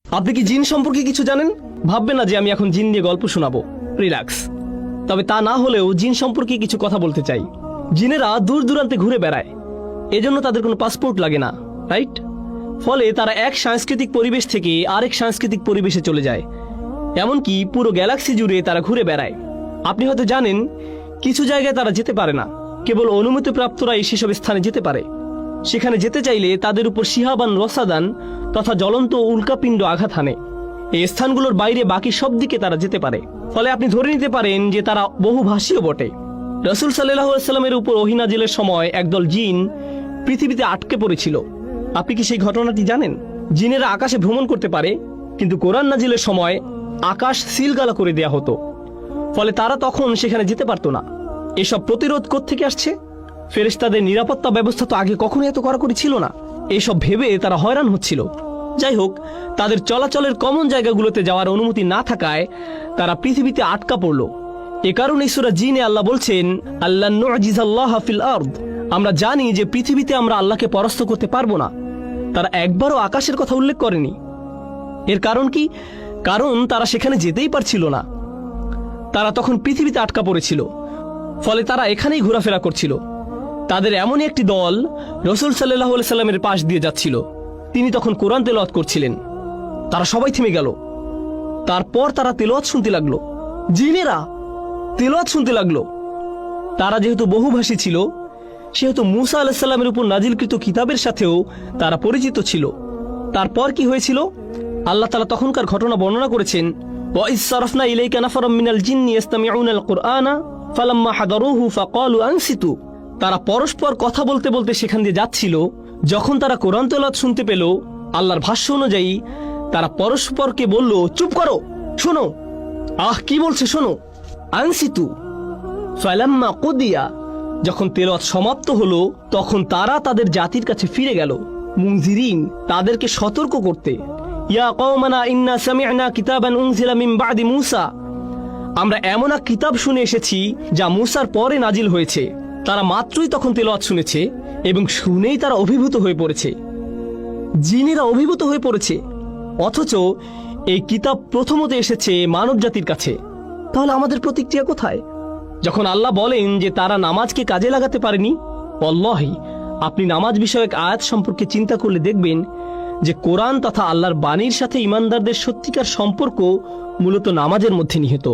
আপনি কি জিন সম্পর্কে কিছু জানেন? ভাববেন না যে আমি এখন জিন নিয়ে গল্প শোনাবো। রিল্যাক্স। তবে তা না হলেও জিন সম্পর্কে কিছু কথা বলতে চাই। জিনেরা দূর দূরান্তে ঘুরে বেড়ায়, এজন্য তাদের কোনো পাসপোর্ট লাগে না, রাইট? ফলে তারা এক সাংস্কৃতিক পরিবেশ থেকে আরেক সাংস্কৃতিক পরিবেশে চলে যায়। এমনকি পুরো গ্যালাক্সি জুড়ে তারা ঘুরে বেড়ায়। আপনি হয়তো জানেন কিছু জায়গায় তারা যেতে পারে না, কেবল অনুমতিপ্রাপ্তরাই সেসব স্থানে যেতে পারে। সেখানে যেতে চাইলে তাদের উপর শিহাবান রসাদান তথা জ্বলন্ত উল্কাপিণ্ড আঘাত হানে। এই স্থানগুলোর বাইরে বাকি সব দিকে তারা যেতে পারে। ফলে আপনি ধরে নিতে পারেন যে তারা বহুভাষীও বটে। রাসূল সাল্লাল্লাহু আলাইহি ওয়াসাল্লামের উপর ওহী নাজিলের সময় একদল জিন পৃথিবীতে আটকে পড়েছিল। আপনি কি সেই ঘটনাটি জানেন? জিনেরা আকাশে ভ্রমণ করতে পারে, কিন্তু কোরআন নাজিলের সময় আকাশ সিলগালা করে দেয়া হতো। ফলে তারা তখন সেখানে যেতে পারতো না। এসব প্রতিরোধ কোত্থেকে আসছে? ফেরেশতাদের নিরাপত্তা ব্যবস্থা তো আগে কখনো এত কড়াকড়ি ছিল না। এসব ভেবে তারা হয়রান হচ্ছিল। যাই হোক, তাদের চলাচলের কমন জায়গাগুলোতে যাওয়ার অনুমতি না থাকায় তারা পৃথিবীতে আটকা পড়ল। এ কারণে সূরা জিনে আল্লাহ বলছেন, আল্লাহ নুজিজাল্লাহ ফিল আরদ। আমরা জানি যে পৃথিবীতে আমরা আল্লাহকে পরাস্ত করতে পারবো না। তারা একবারও আকাশের কথা উল্লেখ করেনি। এর কারণ কি? কারণ তারা সেখানে যেতেই পারছিল না। তারা তখন পৃথিবীতে আটকা পড়েছিল। ফলে তারা এখানেই ঘোরাফেরা করছিল। তাদের এমনই একটি দল রাসূল সাল্লাল্লাহু আলাইহি সাল্লামের পাশ দিয়ে যাচ্ছিল। তিনি তখন কোরআন তেলাওয়াত করছিলেন। তারা সবাই থেমে গেল। তারপর তারা তেলাওয়াত শুনতে লাগলো। জিনেরা তেলাওয়াত শুনতে লাগলো। তারা যেহেতু বহুভাষী ছিল, সেহেতু মূসা আলাইহিস সালামের উপর নাজিলকৃত কিতাবের সাথেও তারা পরিচিত ছিল। তারপর কি হয়েছিল? আল্লাহ তাআলা তখনকার ঘটনা বর্ণনা করেছেন, ওয়া ইয সারাফনা ইলাইকা নাফারাম মিনাল জিন্নি ইস্তামিউনাল কুরআনা ফালাম্মা হাদারুহু ফাকালু আনসিতু। তারা পরস্পর কথা বলতে বলতে সেখান দিয়ে যাচ্ছিল। যখন তারা কোরআন তেলাওয়াত শুনতে পেল, আল্লাহর ভাষ্য অনুযায়ী তারা পরস্পরকে বলল, চুপ করো, শোনো। কি বলছে শোনো। আনসিতু ফালাম্মা কুদিয়া। যখন তেলাওয়াত সমাপ্ত হলো, তখন তারা তাদের জাতির কাছে ফিরে গেল, মুনজিরিন, তাদেরকে সতর্ক করতে। ইয়া কওমানা ইন্না সামি'না কিতাবান উনজিলা মিন বা'দি মূসা। আমরা এমন এক কিতাব শুনে এসেছি যা মূসার পরে নাজিল হয়েছে। তারা মাত্রই তখন তেলাওয়াত শুনেছে এবং শুনেই তারা অভিভূত হয়ে পড়েছে। জিনেরা অভিভূত হয়ে পড়েছে, অথচ এই কিতাব প্রথমত এসেছে মানব জাতির কাছে। তাহলে আমাদের প্রতিক্রিয়া কোথায়? যখন আল্লাহ বলেন যে তারা নামাজকে কাজে লাগাতে পারেনি, ওয়াল্লাহি, আপনি নামাজ বিষয়ক আয়াত সম্পর্কে চিন্তা করলে দেখবেন যে কোরআন তথা আল্লাহর বাণীর সাথে ঈমানদারদের সত্যিকার সম্পর্ক মূলত নামাজের মধ্যে নিহিত।